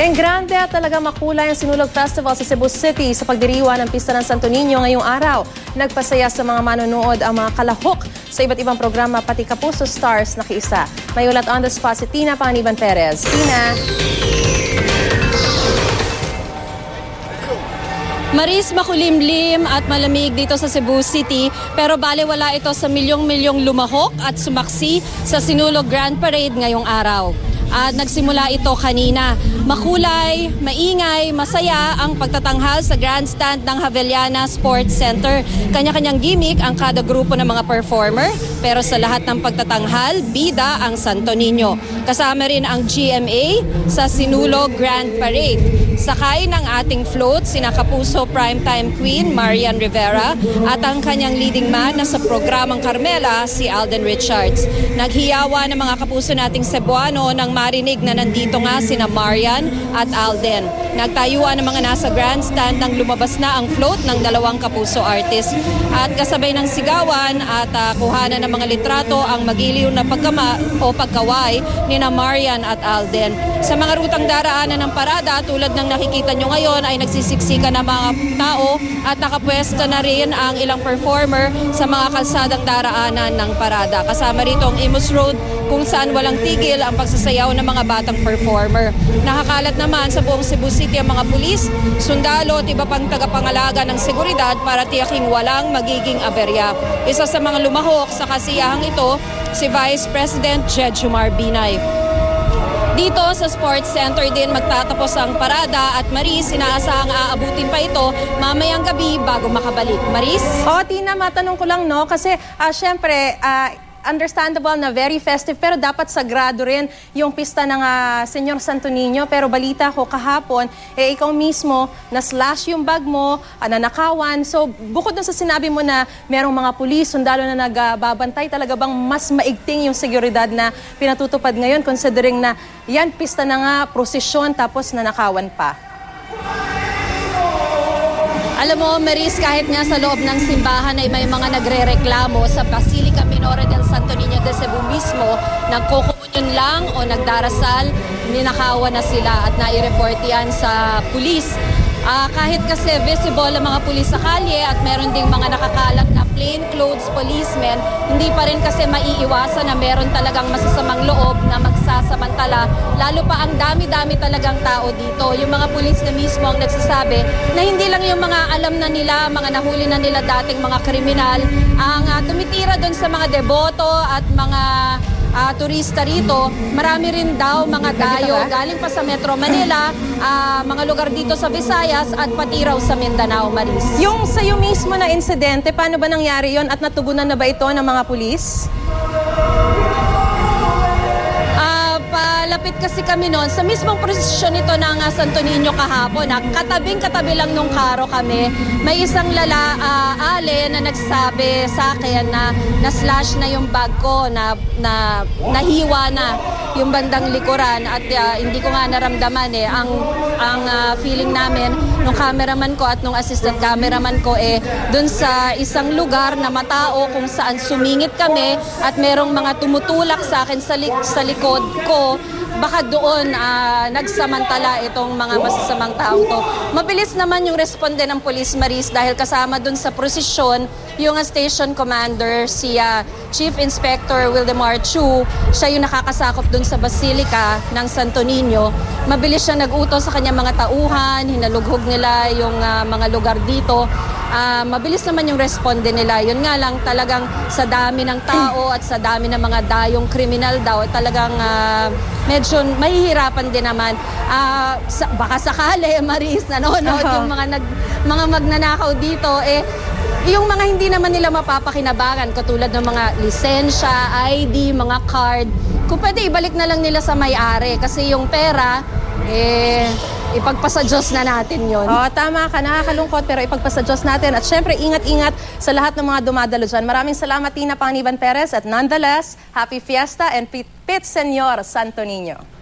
Grande at talaga makulay ang Sinulog Festival sa Cebu City sa pagdiriwang ng Pista ng Santo Niño ngayong araw. Nagpasaya sa mga manonood ang mga kalahok sa iba't ibang programa pati Kapuso Stars nakiisa. May ulat on the spot si Tina Panganiban Perez. Tina. Maris, makulimlim at malamig dito sa Cebu City pero baliwala ito sa milyong-milyong lumahok at sumaksi sa Sinulog Grand Parade ngayong araw. At nagsimula ito kanina. Makulay, maingay, masaya ang pagtatanghal sa grandstand ng Javellana Sports Center. Kanya-kanyang gimmick ang kada grupo ng mga performer, pero sa lahat ng pagtatanghal, bida ang Santo Niño. Kasama rin ang GMA sa Sinulog Grand Parade. Sakay ng ating float, sina Kapuso Primetime Queen Marian Rivera at ang kanyang leading man na sa programang Carmela, si Alden Richards. Naghiyawa ng mga kapuso nating Cebuano nang marinig na nandito nga sina Marian at Alden. Nagtayuan ng mga nasa grandstand nang lumabas na ang float ng dalawang kapuso artist. At kasabay ng sigawan at kuhanan ng mga litrato ang magiliw na pagkaway ni na Marian at Alden. Sa mga rutang daraanan ng parada tulad ng nakikita nyo ngayon ay nagsisiksikan ng mga tao at nakapwesto na rin ang ilang performer sa mga kalsadang daraanan ng parada. Kasama rito ang Imus Road kung saan walang tigil ang pagsasayaw ng mga batang performer. Nakakalat naman sa buong Cebu City ang mga pulis, sundalo at iba pang tagapangalaga ng seguridad para tiyaking walang magiging aberya. Isa sa mga lumahok sa kasiyahang ito, si Vice President Jejomar Binay. Dito sa Sports Center din magtatapos ang parada at Maris, inaasahang aabutin pa ito mamayang gabi bago makabalik. Maris? Tina, matanong ko lang kasi syempre understandable na very festive pero dapat sagrado rin yung pista ng Senyor Santo Niño. Pero balita ko kahapon, ikaw mismo na-slash yung bag mo, nanakawan. So bukod dun sa sinabi mo na merong mga pulis, sundalo na nagbabantay, talaga bang mas maigting yung seguridad na pinatutupad ngayon considering na yan pista na nga, prosesyon tapos nanakawan pa? Alam mo, Maris, kahit nga sa loob ng simbahan ay may mga nagre-reklamo sa Basilica Minore del Santo Niño de Cebu mismo, nagkukumunyon lang o nagdarasal, ninakawan na sila at nai-report yan sa pulis. Kahit kasi visible ang mga pulis sa kalye at meron ding mga nakakalat na plainclothes policemen, hindi pa rin kasi maiiwasan na meron talagang masasamang loob na magsasamantala. Lalo pa ang dami-dami talagang tao dito. Yung mga pulis na mismo ang nagsasabi na hindi lang yung mga alam na nila, mga nahuli na nila dating mga kriminal, ang tumitira doon sa mga deboto at mga turista rito. Marami rin daw mga dayo galing pa sa Metro Manila, mga lugar dito sa Visayas at pati raw sa Mindanao, Maris. Yung sa'yo mismo na insidente, paano ba nangyari yon at natugunan na ba ito ng mga pulis? Palapit kasi kami noon sa mismong prosesyon nito ng Santo Niño kahapon. Katabing-katabi lang nung karo kami. May isang ale na nagsabi sa akin na na-slash na yung bag ko, na nahiwa na yung bandang likuran at hindi ko nga naramdaman ang feeling namin nung cameraman ko at nung assistant cameraman ko dun sa isang lugar na matao kung saan sumingit kami at merong mga tumutulak sa akin sa likod ko. Baka doon nagsamantala itong mga masasamang tao to. Mabilis naman yung responde ng Police Maris dahil kasama doon sa prosesyon yung station commander, si Chief Inspector Wildemar Chu. Siya yung nakakasakop doon sa Basilica ng Santo Niño. Mabilis siya nag-utos sa kanyang mga tauhan, hinalughog nila yung mga lugar dito. Mabilis naman yung responde nila. Yun nga lang talagang sa dami ng tao at sa dami ng mga dayong kriminal daw, talagang medyo mahihirapan din naman. Baka sakali, Maris, nanonood yung mga magnanakaw dito, yung mga hindi naman nila mapapakinabangan katulad ng mga lisensya, ID, mga card, kung pwede ibalik na lang nila sa may-ari kasi yung pera, ipagpasa Diyos na natin yon. Tama ka, nakakalungkot pero ipagpasa Diyos natin. At syempre, ingat-ingat sa lahat ng mga dumadalo dyan. Maraming salamat, Tina Panganiban Perez. At nonetheless, Happy Fiesta and Pit Senyor Santo Niño.